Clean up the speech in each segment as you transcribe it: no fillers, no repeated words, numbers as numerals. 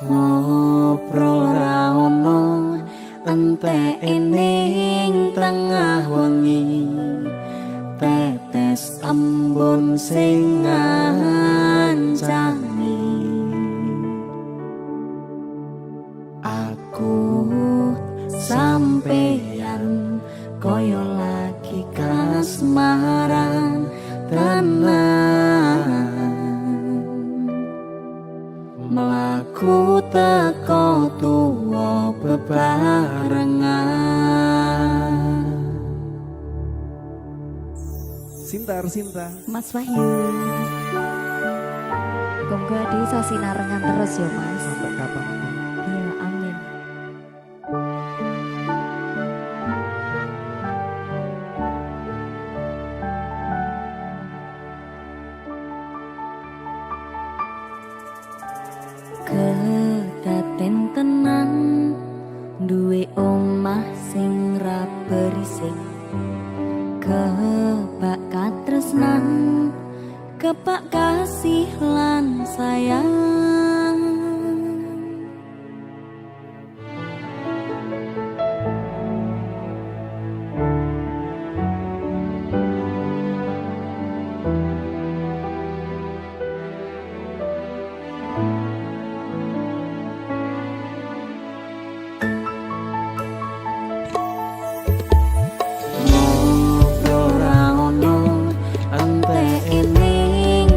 ngobrol ra ono entek ning tengah wengi tetes embun sing ngancani aku sampeyan koyo lagi kasmaran tenan mlaku teko tuwa bebarengan. Sinta Mas Wahyu, moga di sasinarengan terus ya Mas. sampai kapan? Iya, amin. Kedaten tenan duwe omah sing ra berisik kebak katresnan kebak kasih lan sayang ngobrol ra ono entek ning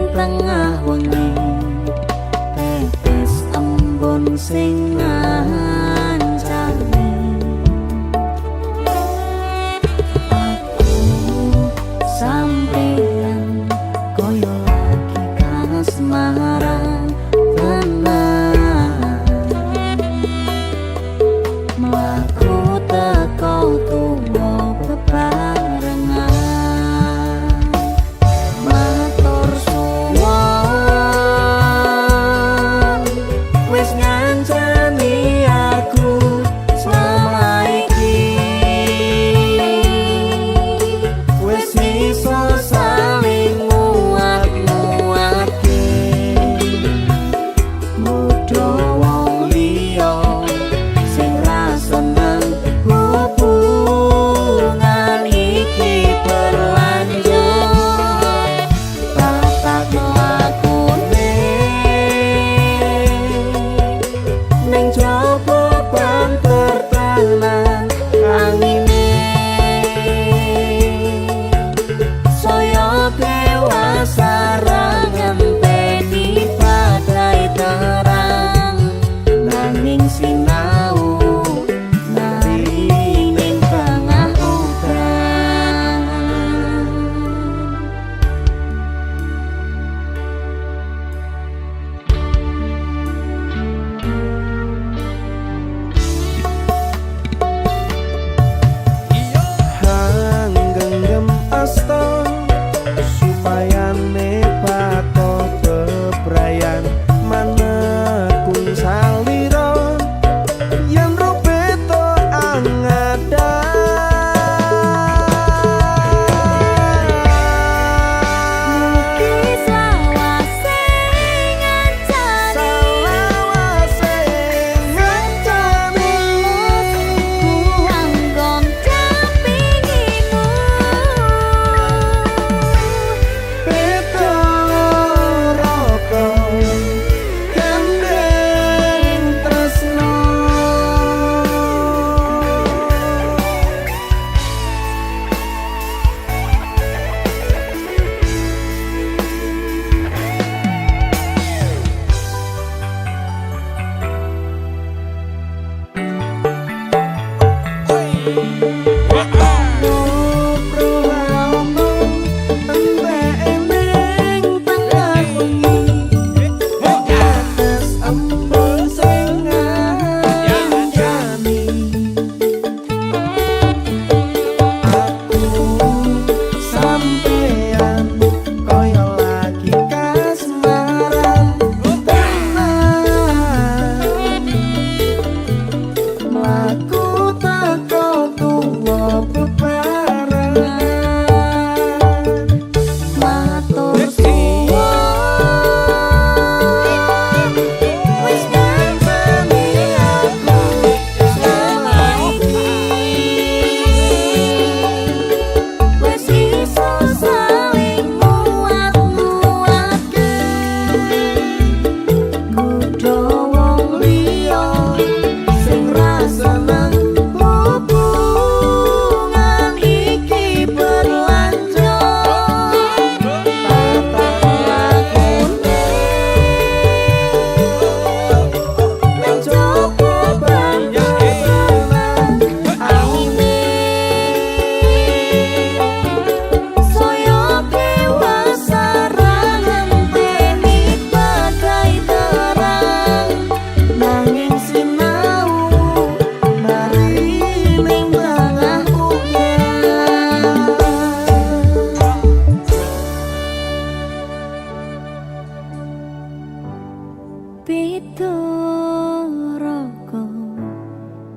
doroko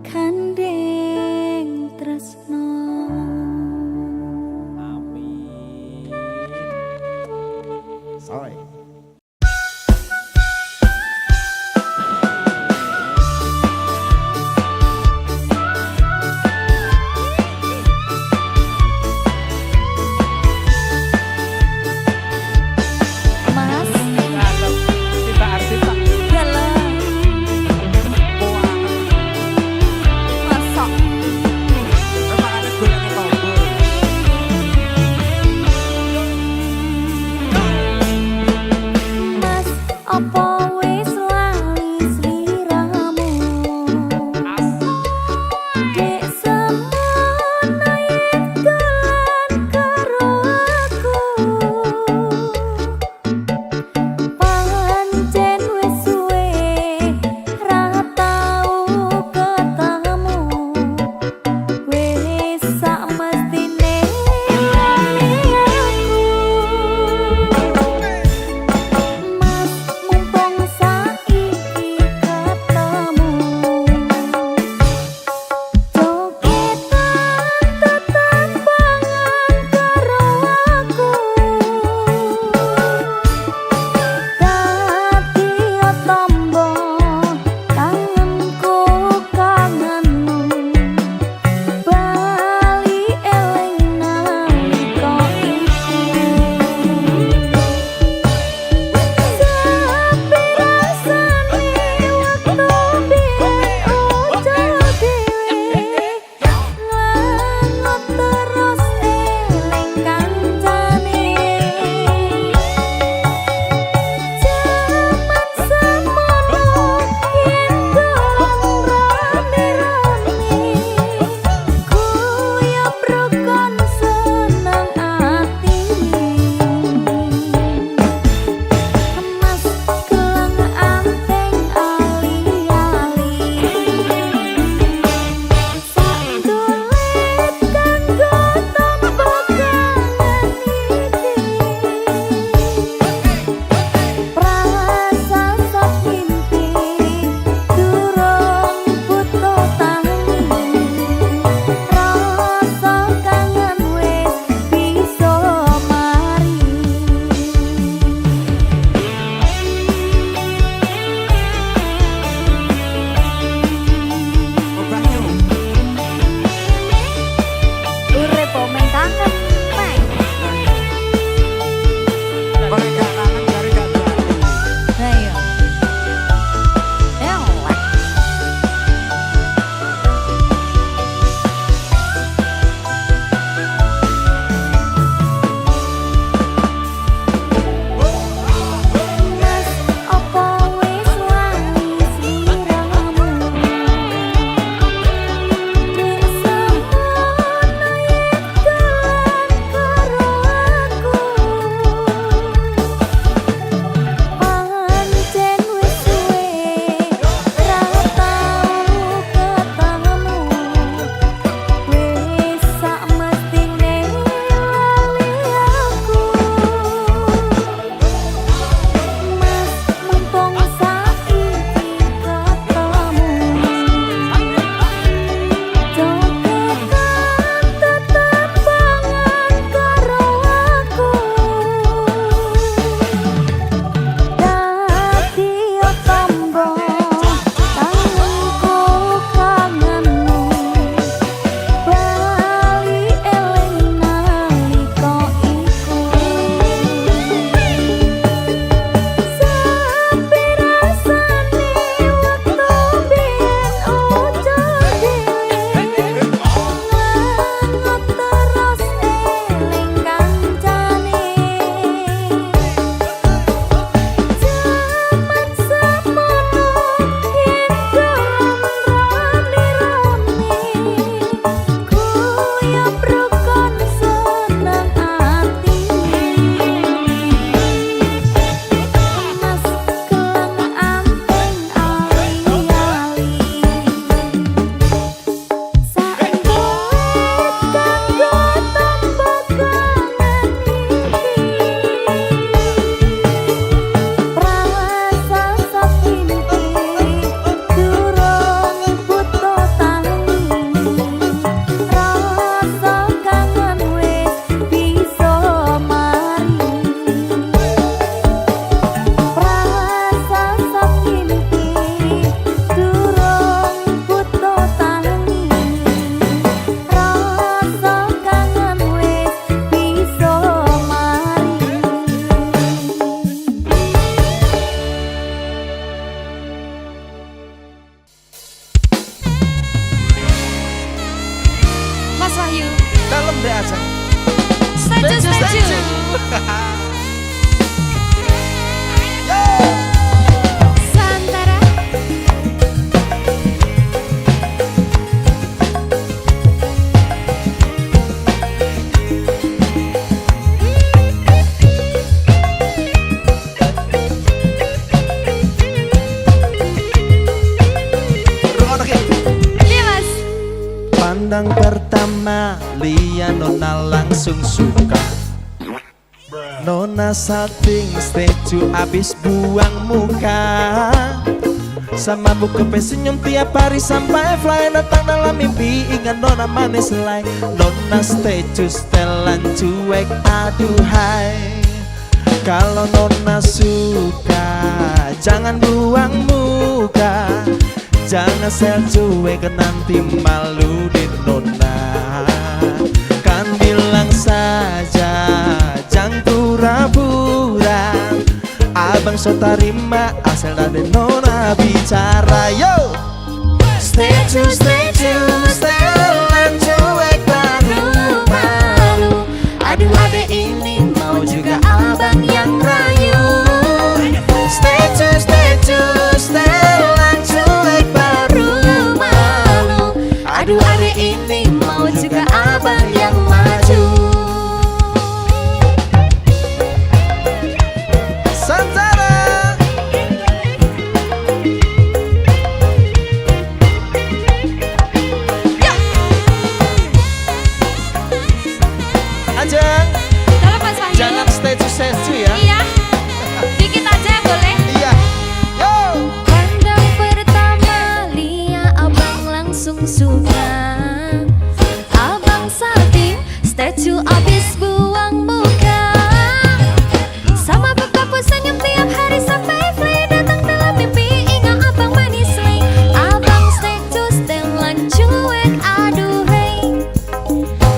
kandeng tresno. Amin. Soy. Mas Cinta artista. dalam masak Makanya goleknya tombol. Mas apa wis lali sliramu dek semono yen dolan karo aku pancen wis suwe ra tau ketemu wis sak mestine aku Mas mumpung Yang pertama lihat Nona langsung suka. Nona salting statue abis buang muka. Sama buku senyum tiap hari sampai fly. Datang dalam mimpi ingat Nona manis selai. Nona statue setelan cuek aduhai. Kalau Nona suka jangan buang muka. Jangan sel cuek nanti malu di Nona. Kan bilang saja jangan pura-pura. Abang so tarima asal dari Nona bicara. Yo, statue, statue, setelan cuek baru malu. Aduh adek ini mau juga abang yang rayu. Statue, statue, setelan cuek baru malu. Aduh adek ini mau juga abang yang maju. Santara Ajeng, Halo Mas Wahyu. jangan statue ya. Iya. Dikit aja boleh. Iya. Yo. Pandang pertama lihat abang langsung suka. Abang salting statue abis buang muka. Sama buka senyum tiap hari sampai fly. Datang dalam mimpi ingat abang manis lay. Abang statue setelan cuek aduhai.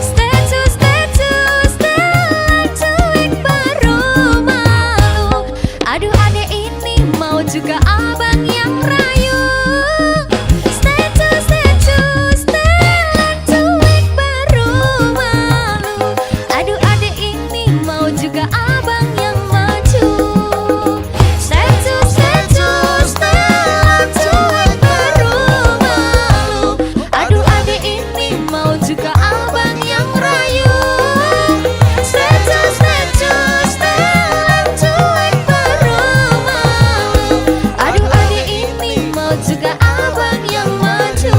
Statue, statue, setelan cuek baru malu. Aduh adek ini mau juga abang yang rayu. Statue, statue, setelan cuek baru malu. Aduh adek ini mau juga abang yang maju. Statue, statue, setelan cuek baru malu. Aduh adek ini mau juga abang yang rayu. Statue, statue, setelan cuek baru malu. Aduh adek ini mau juga abang yang maju.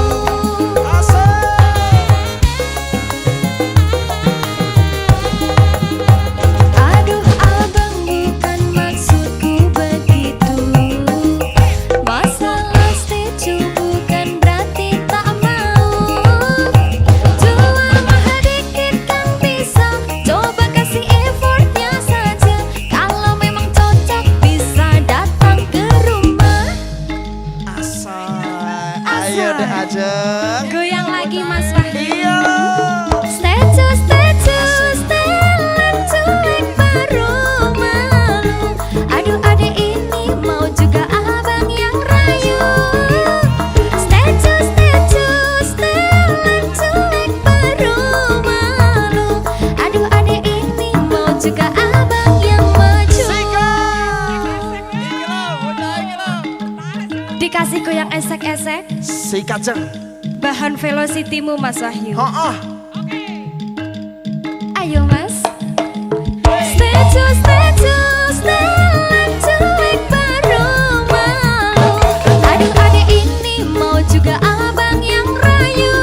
Aduh abang bukan maksudku begitu. Masalah statue bukan berarti tak mau. Jual mahal dikit kan bisa. Coba kasih effortnya saja. Kalau memang cocok bisa datang ke rumah. Ayo deh Ajeng. Goyang lagi Mas Wahyu. Iya. Statue, statue, setelan cuek baru malu. Aduh adek ini mau juga abang yang rayu. Statue, statue, setelan cuek baru malu. Aduh adek ini mau juga abang yang maju. Dikasih goyang esek-esek. Sikat Jeng. Bahan velocity-mu Mas Wahyu. Oh. Ayo Mas. Statue, statue, setelan cuek baru malu. Aduh adek ini mau juga abang yang rayu.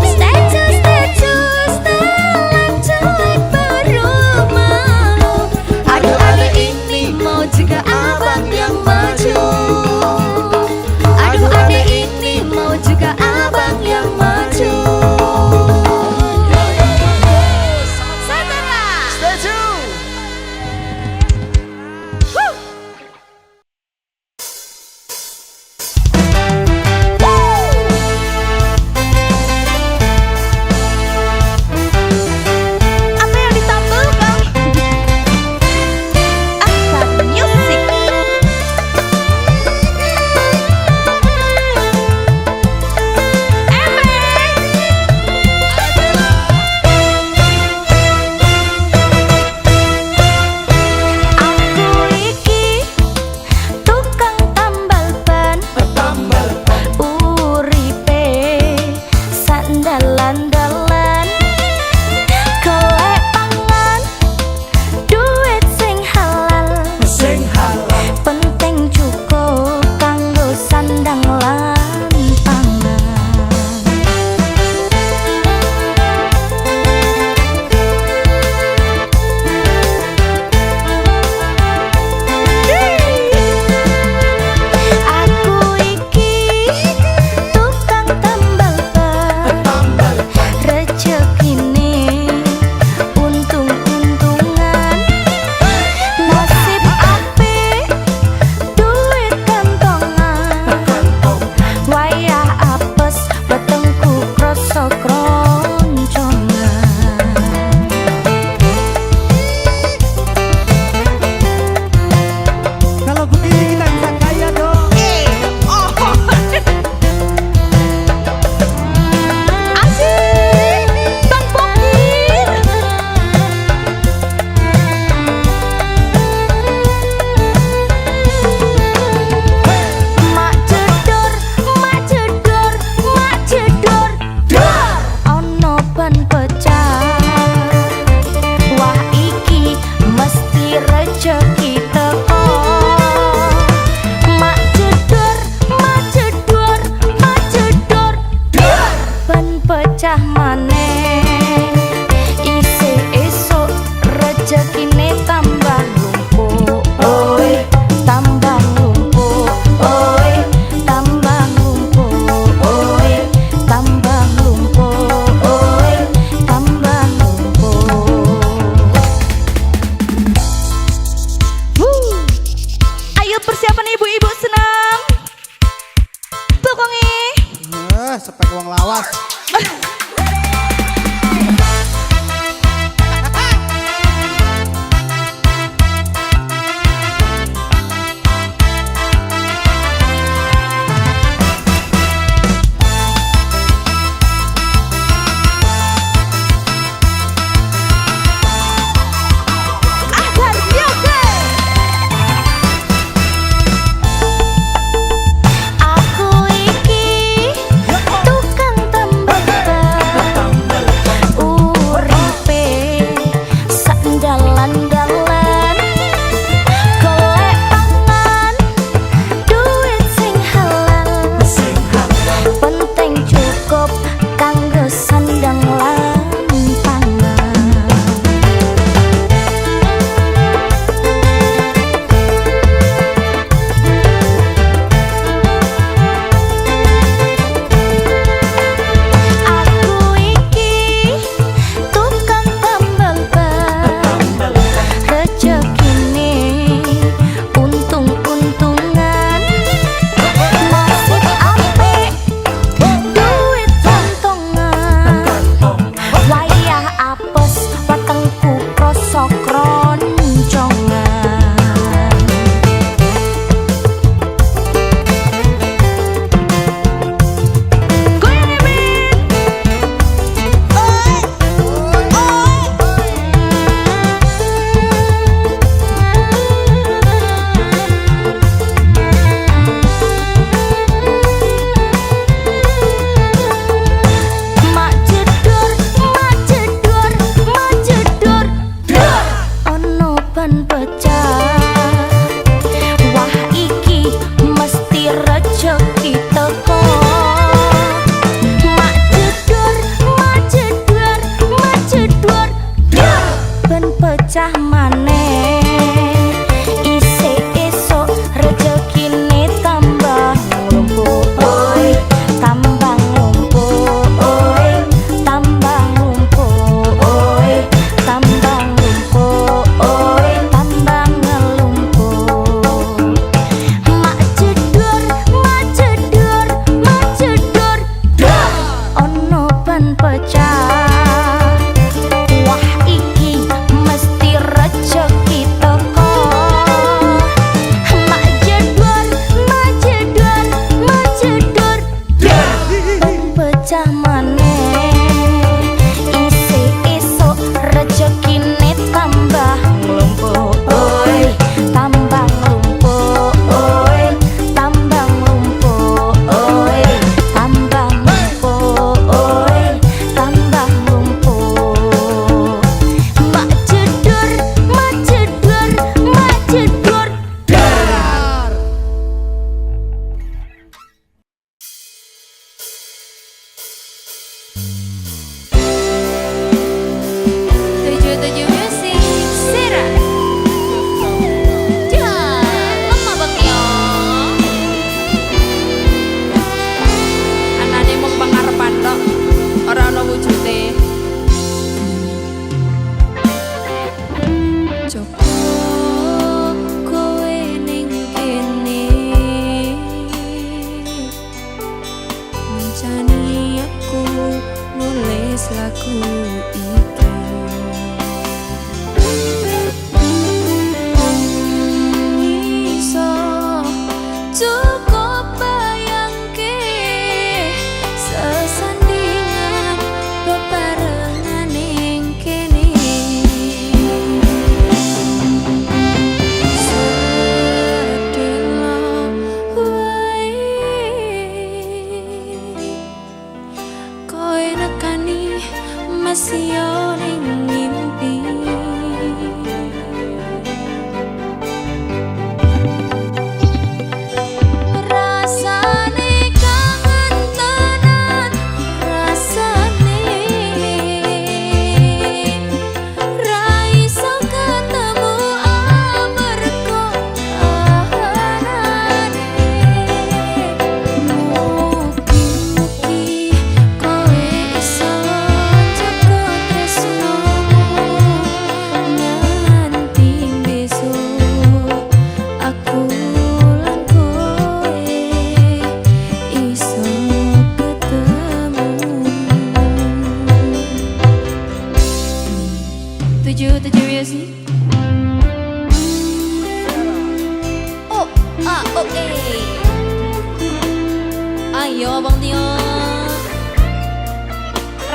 Statue, statue, setelan cuek baru malu. Aduh adek ini mau juga abang yang maju. Aduh adek ini mau juga abang yang maju. rejeki teko mak jedor ben pecah maneh isih esuk rejekine tambah lumpuk oi tambah lumpuk oi tambah lumpuk oi tambah lumpuk oi tambah lumpuk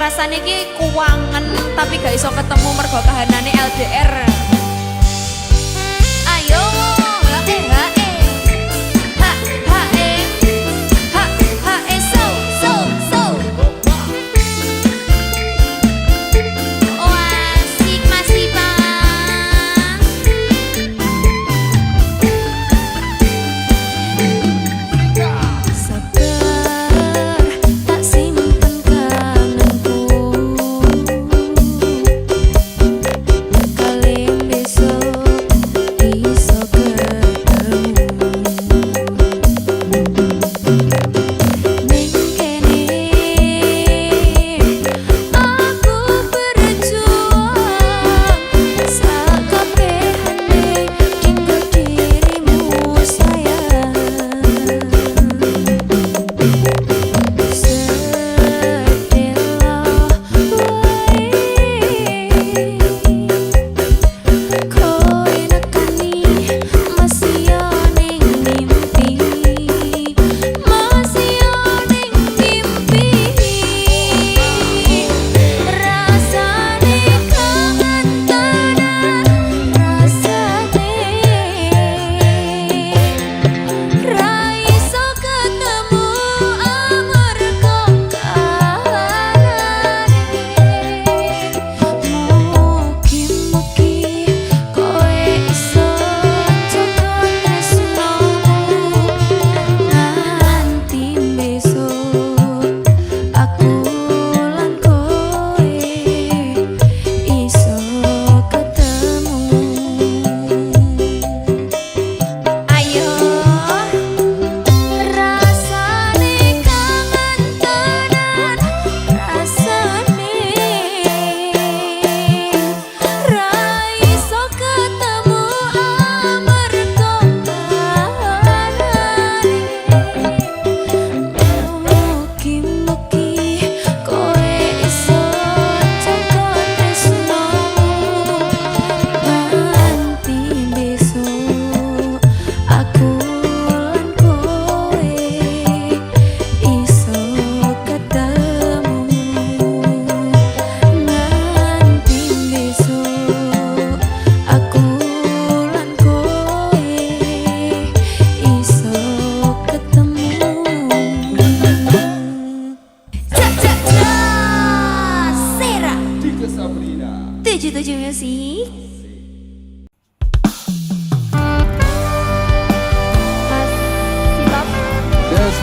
rasane iki kuwangen tapi gak iso ketemu mergo kahanane LDR. Ayo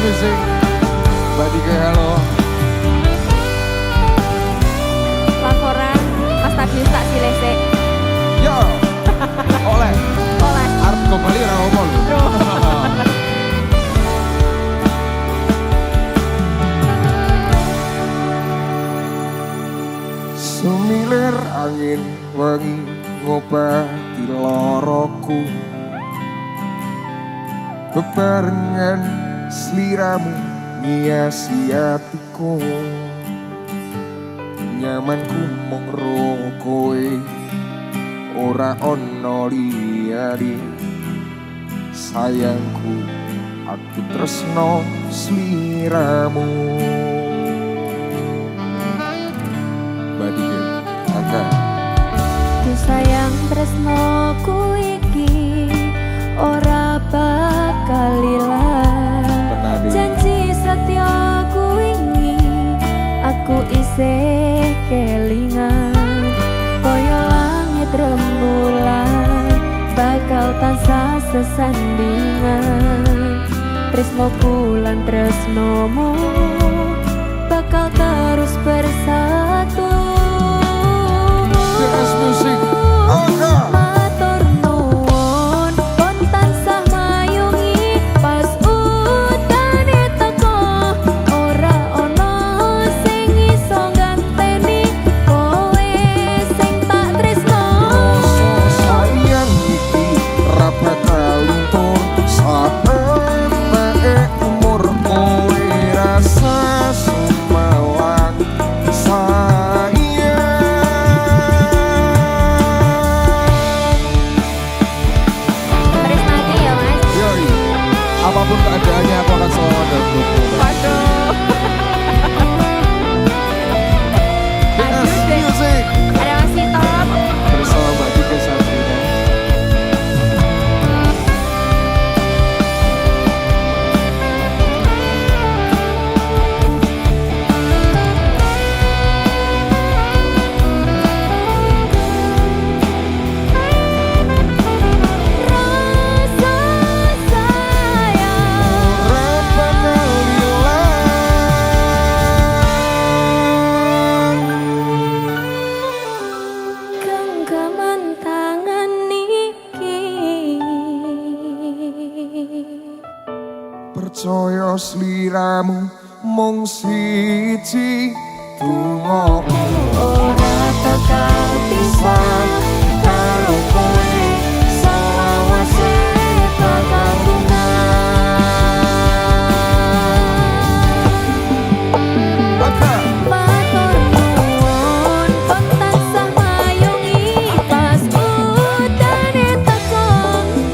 Music, Mbak Dika, halo. Laporan Mas Tadius tak silese. Yo, oleh. Oleh. Arep kembali ora ngomong. Sumilir angin wengi ngobati loroku, bebarengan sliramu ngiasi hatiku, nyamanku mung ro kowe ora ono liyane. Sayangku aku tresno sliramu. Badike angka Ku sayang tresnoku iki ora bakal ilang. Janji setiaku ini aku isih kelingan, koyo langit rembulan bakal tansah sesandingan. Tresnoku lan tresnomu bakal terus bersatu. Dance Music, angka Matur nuwun pun tansah mayungi pas utane teko, ora ono sing iso ganteni kowe sing tak tresno. sayang iki ra bakal luntur sampe umur kowe rasa semawan sayang. percaya sliramu mung siji dongaku Ora bakal bisa karo kowe selawase kekalungan Matur nuwun kon tansah mayungi pas udane teko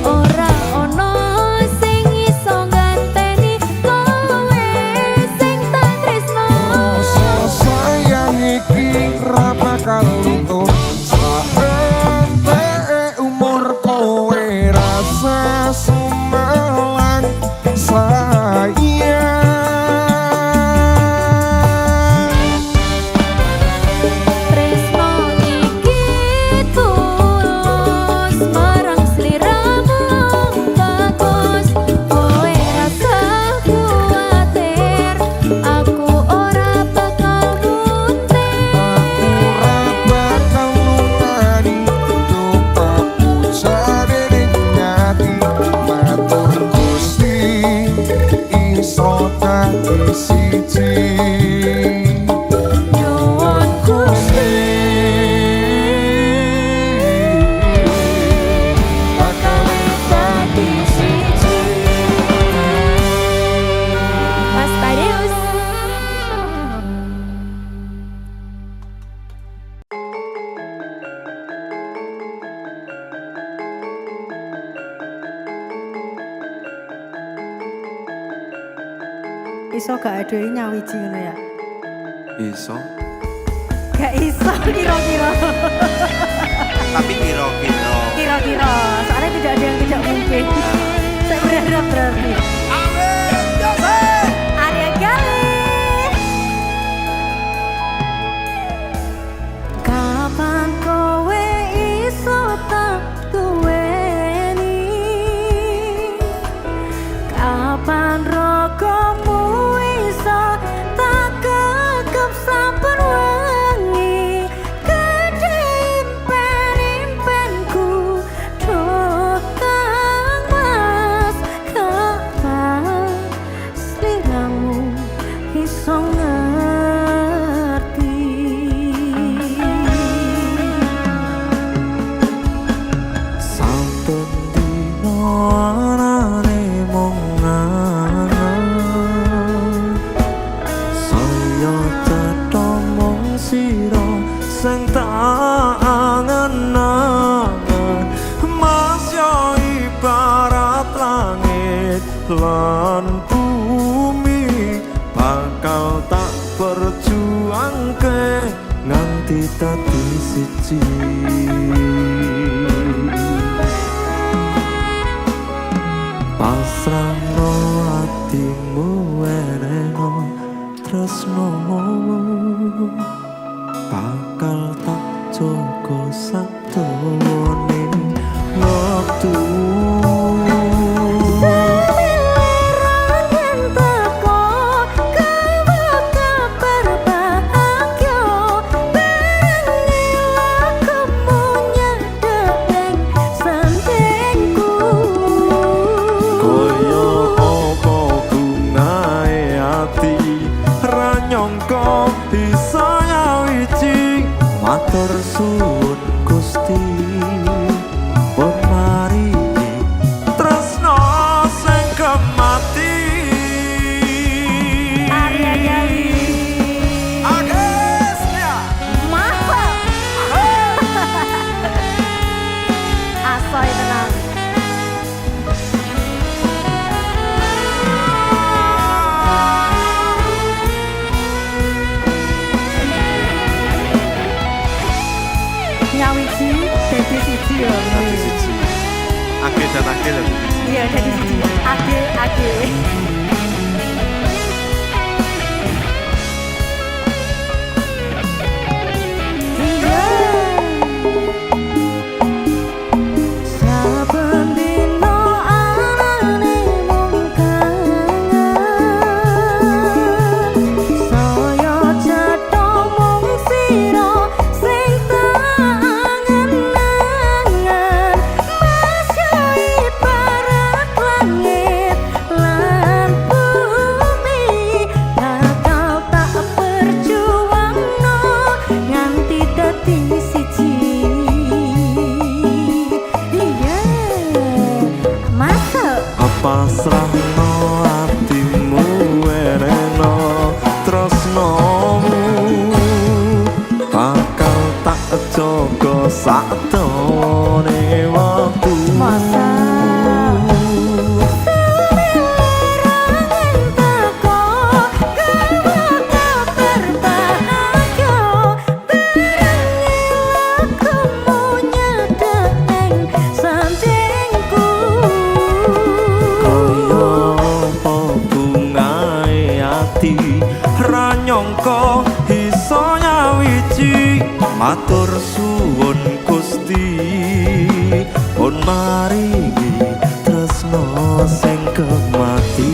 ora ono sing iso nganteni kowe sing tak tresno rasa sayang iki ra bakal luntur sampe umur kowe rasa sumelang sayang tresno iki tulus marang sliramu bagus kowe rasa kuwatir aku ora bakal muntir ora bakal lunani dopaku sadering nyati matur Gusti iso dadi siji nyuwun Gusti bakal dadi siji Mas Tadeus Iso gak ada nyawiji ngono ya? Iso. Gak iso kira-kira. Tapi kira-kira. Kira-kira. Soalnya tidak ada yang tidak mungkin. Saya berharap berarti. Amin, Jose. Arya Galih. Kapan kowe iso tak duweni? Kapan rogomu iso tak kekep saben wengi? Gedhe impen-impenku duh kang mas kapan sliramu iso ngerti? Saben dina anane mung ngangen saya cetha mung sira sing tak angen-angen Mas yo ibarat langit lan bumi bakal tak perjuangke nganti dadi siji pasrahno atimu eneno tresnomu bakal tak jaga sakdawane wektu Semileran teko gawe kabar bahagia bengi lakumu nyedek ning sandengku Kaya apa bungae ati ra nyangka bisa nyawiji matur suwun Gusti pun maringi tresno sing kemati Arya Galih. Agusnya Mantap. Asoy tenang. Nyawiji dadi siji ya. Dadi siji. Akhir dan akhir dadi siji. Iya dadi siji. Agil. Saben dina anane mung kangen saya cetha mung sira sing tak angen-angen Mas yo ibarat langit lan pasrahno atimu wereno tresnomu bakal tak jaga sak dawane wektu Masa ra nyangka iso nyawiji matur suwun Gusti pun maringi tresno sing kemati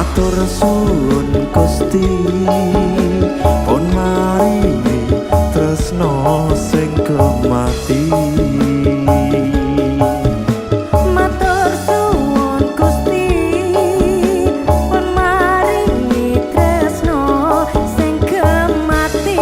matur suwun Gusti pun maringi tresno sing kemati matur suwun Gusti pun maringi tresno sing kemati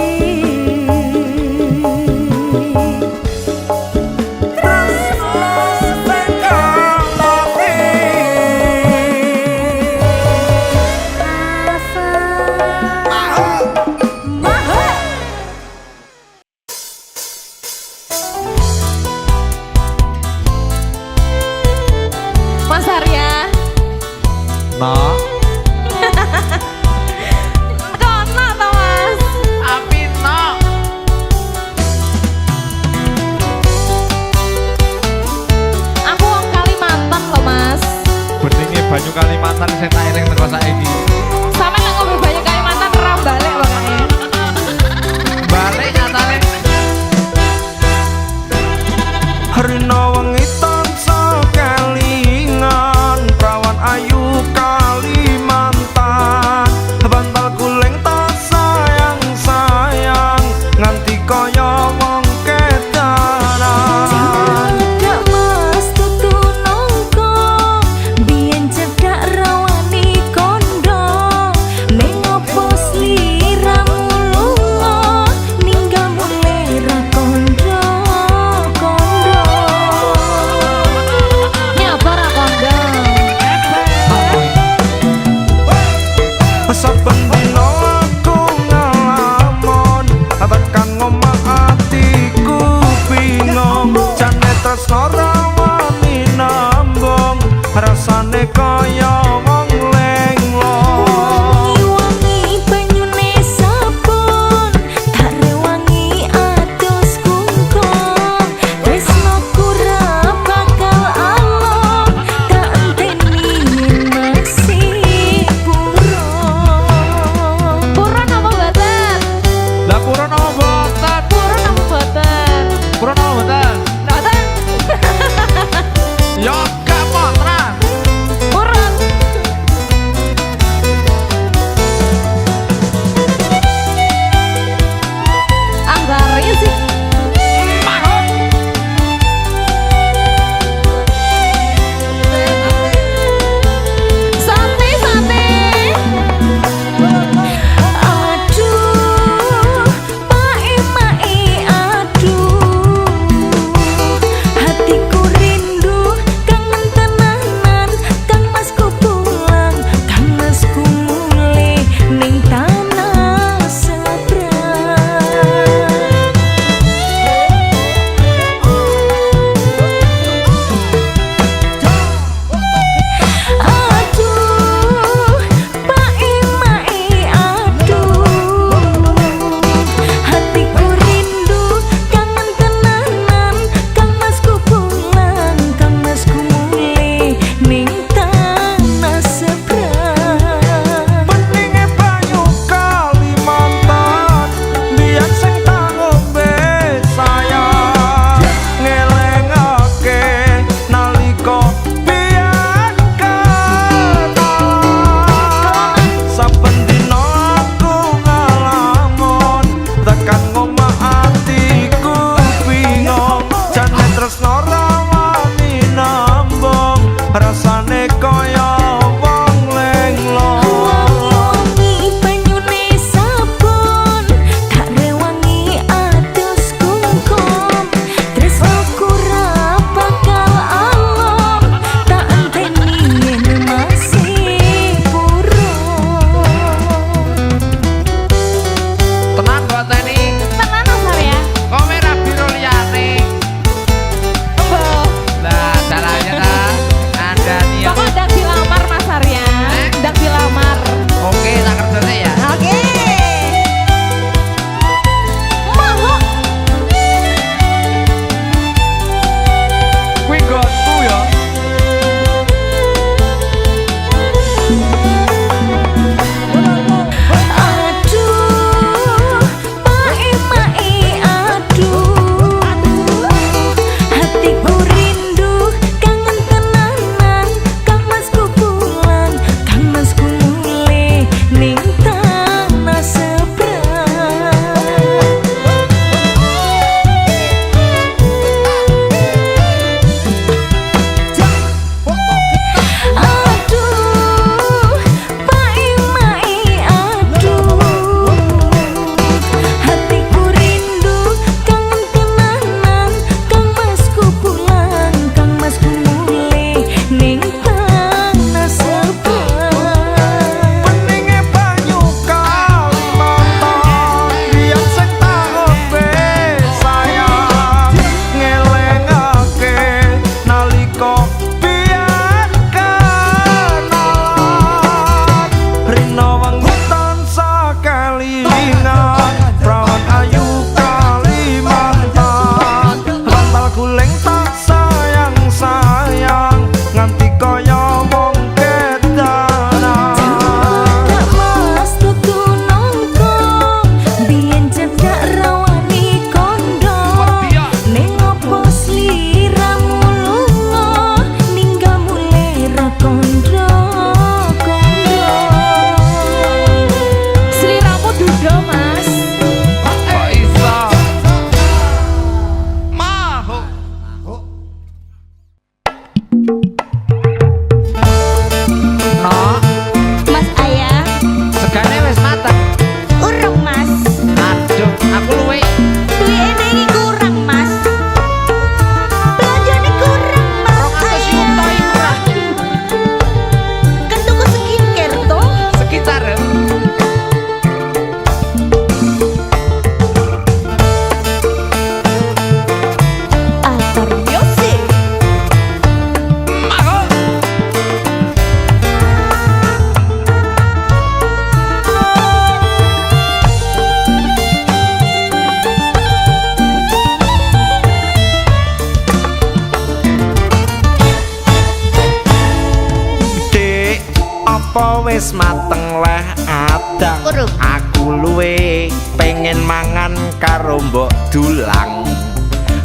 wis mateng leh adang. Aku luwe pengen mangan karo mbok dulang,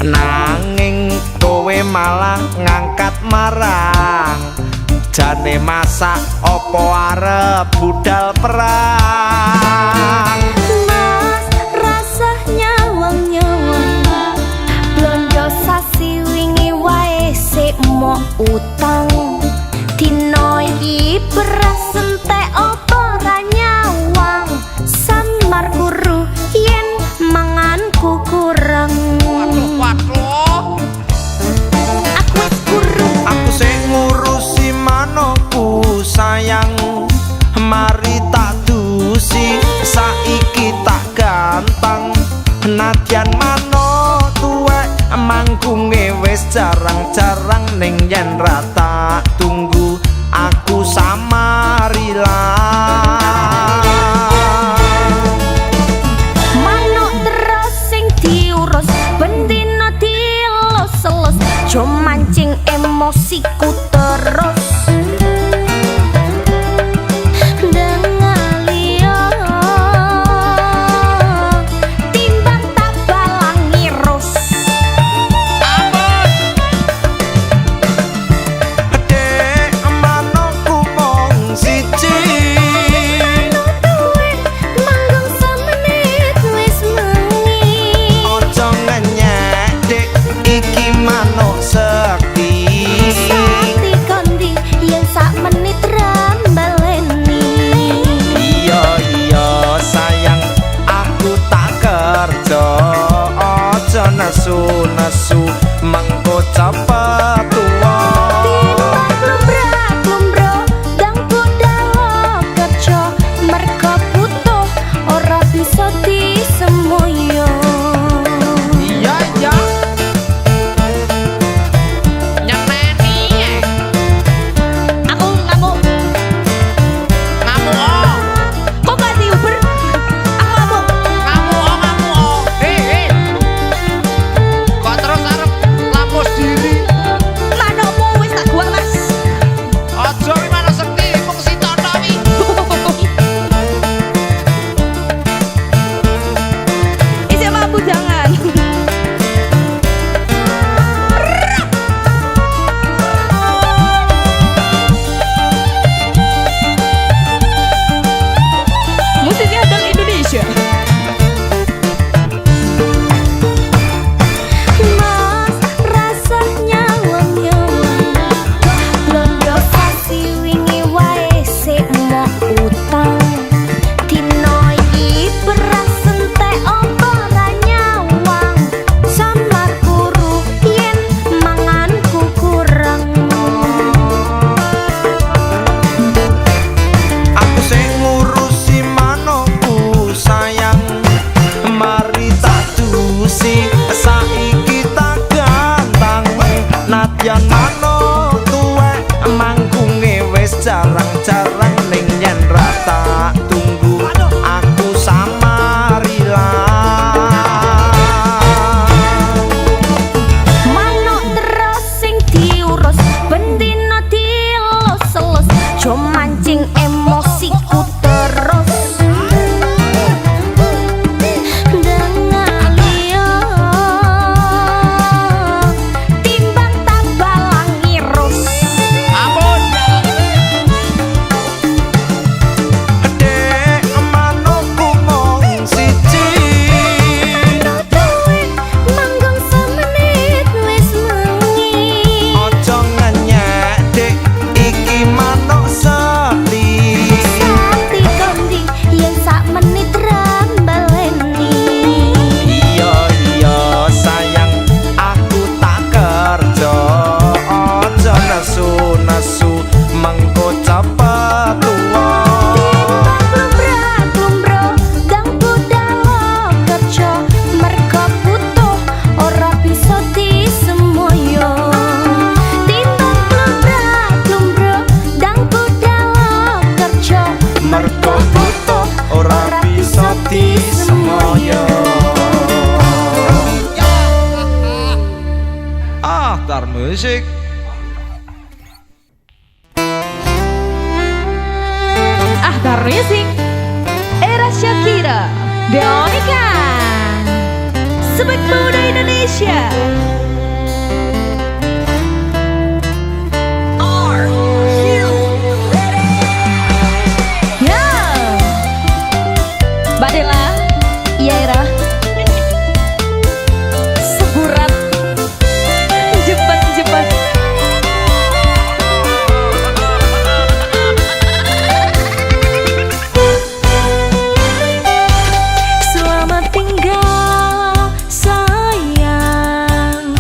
nanging kowe malah ngangkat marang. Jane masak opo arep budal perang. Mas rasah nyawang-nyawang, blondo sasi wingi wae sik mok utang. Dino iki beras entek opo ra nyawang, samar guru yen manganku kurang. Waduh, Aku wis guru. aku sing ngurusi manokku sayang, mari tak dusi saiki tak gampang. Nadyan mano tuwek mangkunge wis jarang-jarang, ning yen ra tak tunggu aku samarilah. Manuk terus sing diurus, bendino dielus-elus, jo mancing emosiku terus. Dengalia timbang tak balang ngirus. Dek manukku mung siji, Duwe manggung semenit wis mengi. ojo ngenyek dek, iki manuk sekti. Sakti kondi yen sak menit rambaleni. Iya iya sayang, aku tak kerja, ojo nesu-nesu mengko cepet tuwa. Timbang klumbrak-klumbro dang budal kerja, merga butuh ora bisa disemoyo. Iya iya nyeneni Aku ngamuk. ngamuk oh. Kok gak diuber? Aku ngamuk. Hei, kok terus arep lampus diri? Manukmu wis tak gua Mas. Ojo wi manuk sekti, mung sitono wi. Isi mampu jangan. Musisi handal Indonesia. Mas rasah nyawang-nyawang, blondo sasi wingi wae sik mok utang. Dino iki beras entek opo ra nyawang, samar guru yen manganku kurang. Aku sing ngurusi manukku sayang, mari tak dusi saiki tak gantang. Nadyan manuk tuwek mangkunge wis jarang-jarang, ning yen ra tak tunggu aku samarilah. Manuk terus sing diurus, bendino dielus-elus, jo mancing emosiku terus. Dengalia timbang tak balang ngirus. Ampun. Dek manukku mung siji, Duwe manggung semenit wis mengi. ojo ngenyek dek, iki manuk sekti. Sakti kondi yen sak menit rambaleni. Iya iya sayang, aku tak kerja, ojo nesu-nesu mengko cepet tuwa. Klumbrak-klumbro dang budal kerja, merga butuh ora bisa disemoyo. Timbang klumbrak-klumbro dang budal kerja, Mergo butuh ora bisa disemoyo. Ah, tar musik. Deonika, Sebek Muda Indonesia. Ya, Mbak Dela, Yaira, Seburat, Jepet. Selamat tinggal sayang,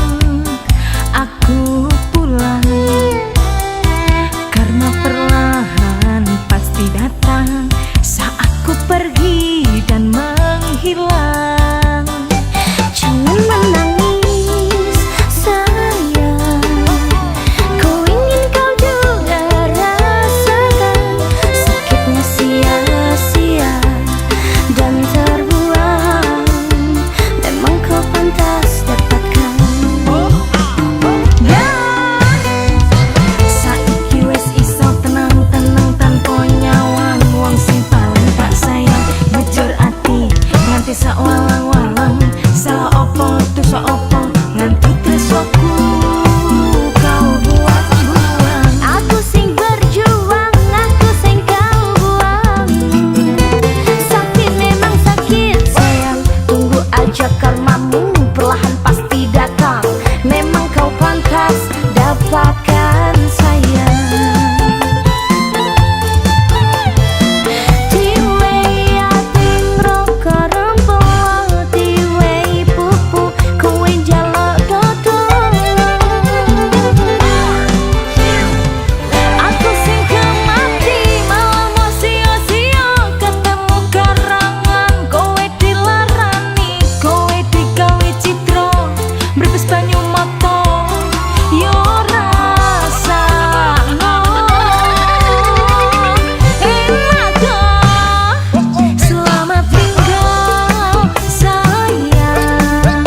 aku pulang karena perlahan pasti datang saat ku pergi dan menghilang. Jangan menangis sayang, ku ingin kau juga rasakan sakitnya sia-sia dan terbuang. Memang kau pantas dapatkan. Ya, saiki wis iso tenang-tenang tanpa nyawang wong sing paling tak sayang. Jujur ati nganti sak walang-walang, salah opo dosa opo nganti tresnaku kau buang-buang. Aku sing berjuang, aku sing kau buang. Sakit memang sakit sayang, tunggu aja karmamu perlahan pasti datang. Memang kau pantas dapatkan sayang. Tiwei ati ngroko rempong, tiwei pupu kowe njaluk dodol. Aku sing kemati malah mau sia-sia ketemu karangan. Kowe dilarani, kowe digawe citra mbrebes banyu mata yo rasano. Enak kok. Selamat tinggal sayang,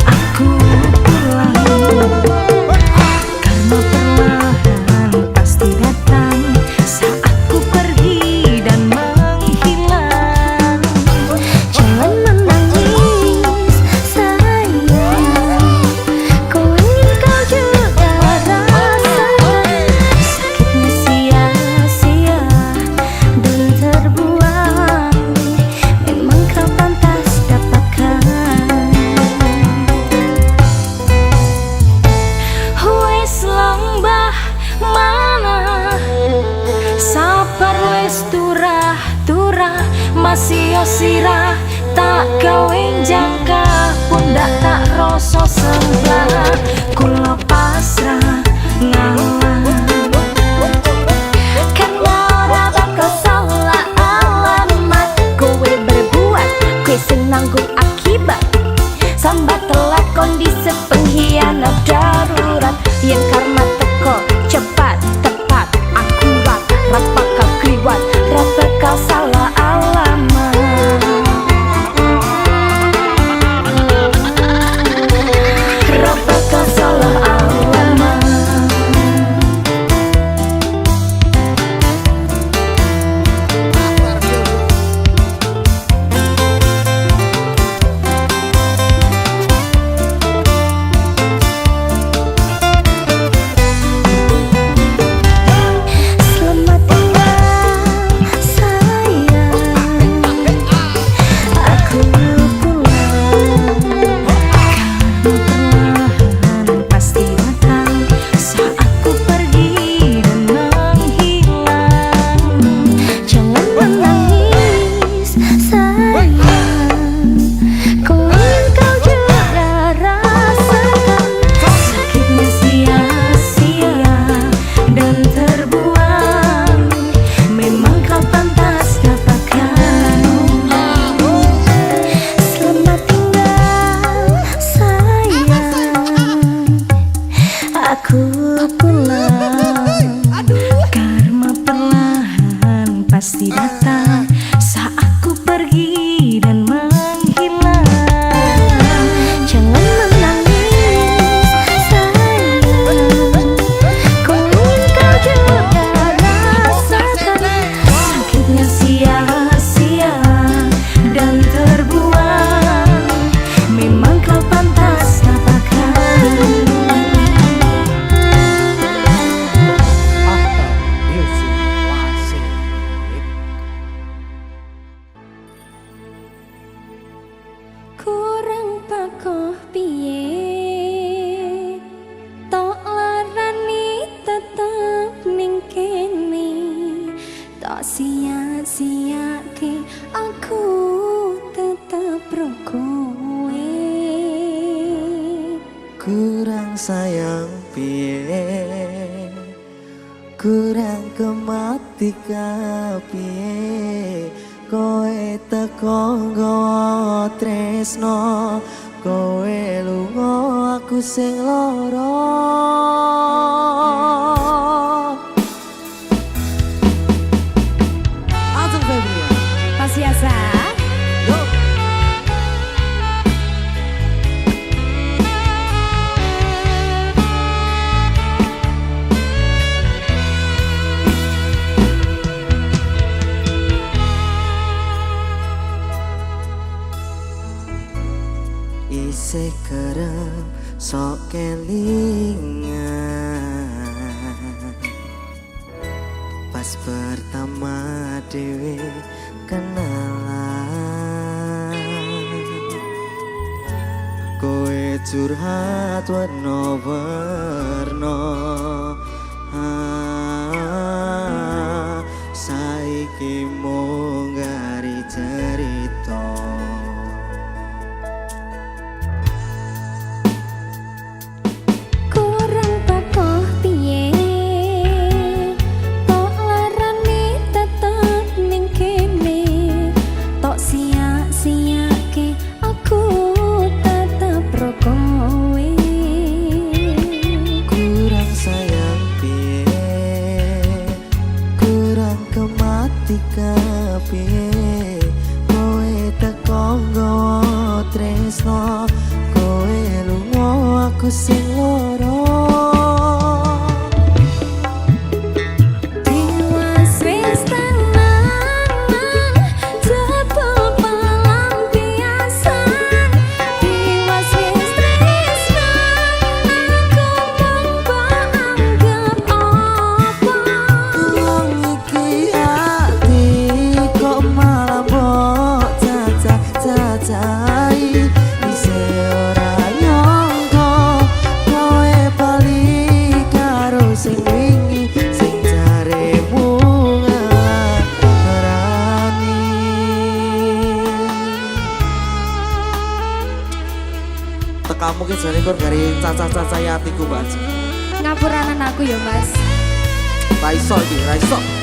aku pulang karena perlahan pasti datang saat ku pergi dan menghilang. Jangan menangis sayang, ku ingin kau juga rasakan sakitnya sia-sia dan terbuang. Memang kau pantas dapatkan. Wes lembah mana, sabar wes turah masih yo sirah tak gawe jangka pundak tak rasa sembah. Kula pasrah ngalah karena ora bakal salah alamat. Kowe berbuat, kowe sing nanggung akibat. Sambat telat kondisi pengkhianat darurat. Yang karma teko cepat tepat akurat, ra bakal kliwat, ra bakal salah alamat. Ra bakal salah alamat. pakoh piye tok larani tetep ning kene tok sia-siake aku tetep ro kowe Kurang sayang piye kurang kemati piye kowe teko nggawa tresno kowe lunga aku sing lara langsung Febria Mas Yasa isih kerep sok kelingan pas pertama dewe kenalan kowe curhat warna-warna saiki mung gari cerita piye kowe teko nggawa tresno kowe lunga aku sing lara kamu ki jane kok gari cacah-cacah atiku Mbak. ngapuranan aku ya Mas Ra iso iki, ra iso.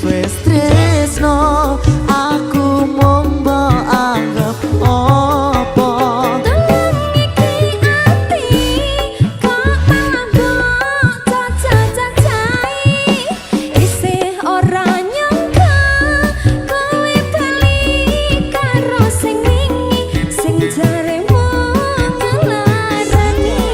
Wes tresno aku mung mbok anggap opo Tolong iki ati kok mabuk cacah-cacai isih ora nyangka kowe bali karo sing wingi sing jaremu ngelarani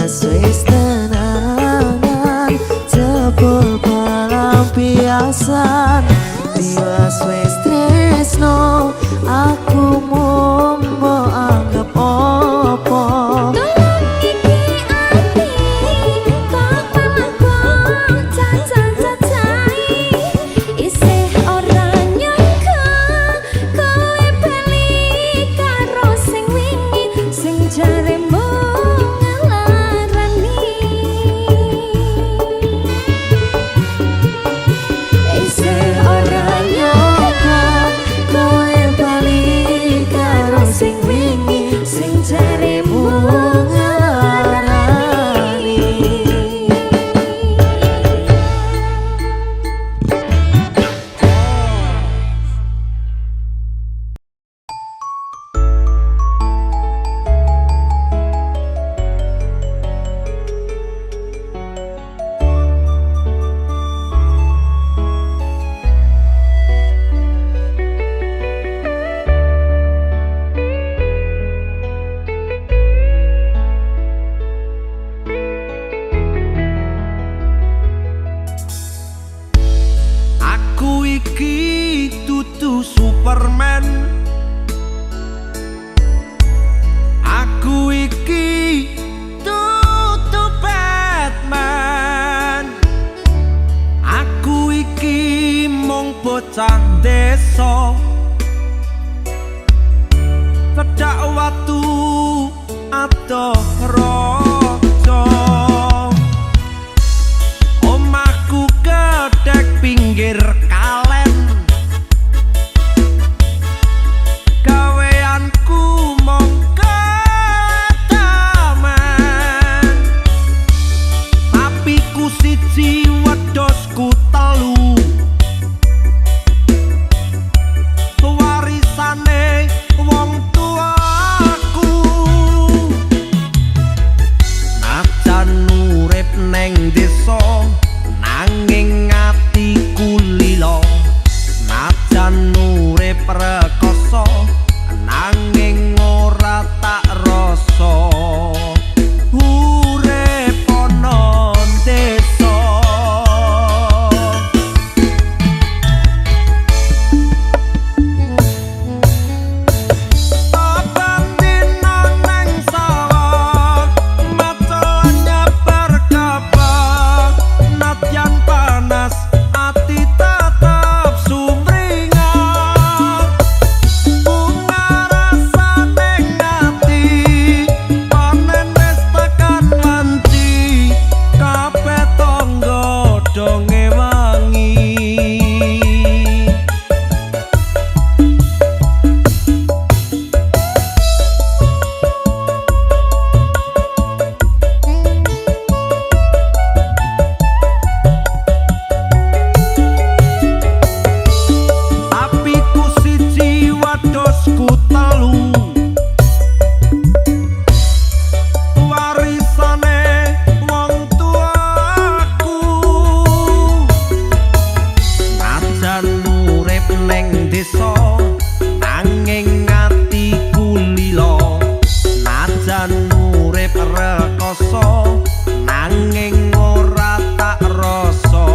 wes tenangan jebol pelampiasan tiwas wes tresno aku mung mbok anggap opo Tolong iki ati kok mabuk cacah-cacai isih ora nyangka kowe bali karo sing wingi sing jaremu isih ora nyangka kowe iki dudu Superman, aku iki dudu Batman, aku iki mung bocah desa cedak watu adoh raja. Omahku gedhek pinggir kalen, gaweanku mung kedaman, tapi ku siji wedhosku telu, warisane wong tuaku. Najan urip neng desa nanging atiku lila, najan urip rekoso nanging ora tak rasa, urip ana desa. Saben dina neng sawah macul nyebar kabar, nadyan panas ati tetep sumringah. Bunga rasa ning ati panen wis tekan wanci, kabeh tangga donge wangi. Tapi ku siji wedhosku telu, warisane wong tuaku. Najan urip neng desa nanging atiku lila, najan urip rekoso nanging ora tak rasa,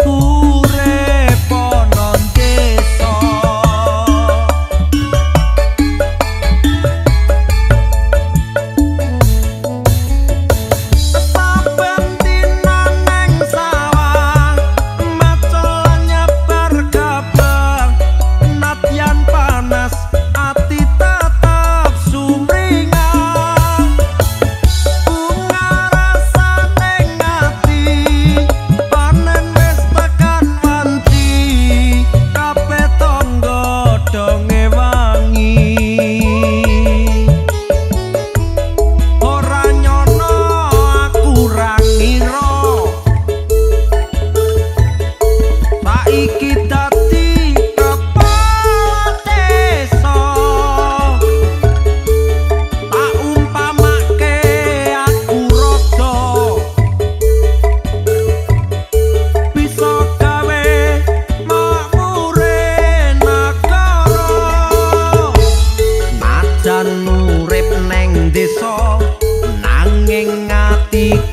urip ana desa. Saben dina neng sawah macul nyebar kabar, nadyan panas ati tetep sumringah. Bunga rasa ning ati panen wis tekan wanci, kabeh tangga donge wangi. Ora nyono aku ra ngira saiki dadi kepala desa. Tak umpamake aku raja, bisa gawe makmure negara. Najan urip neng desa nanging atiku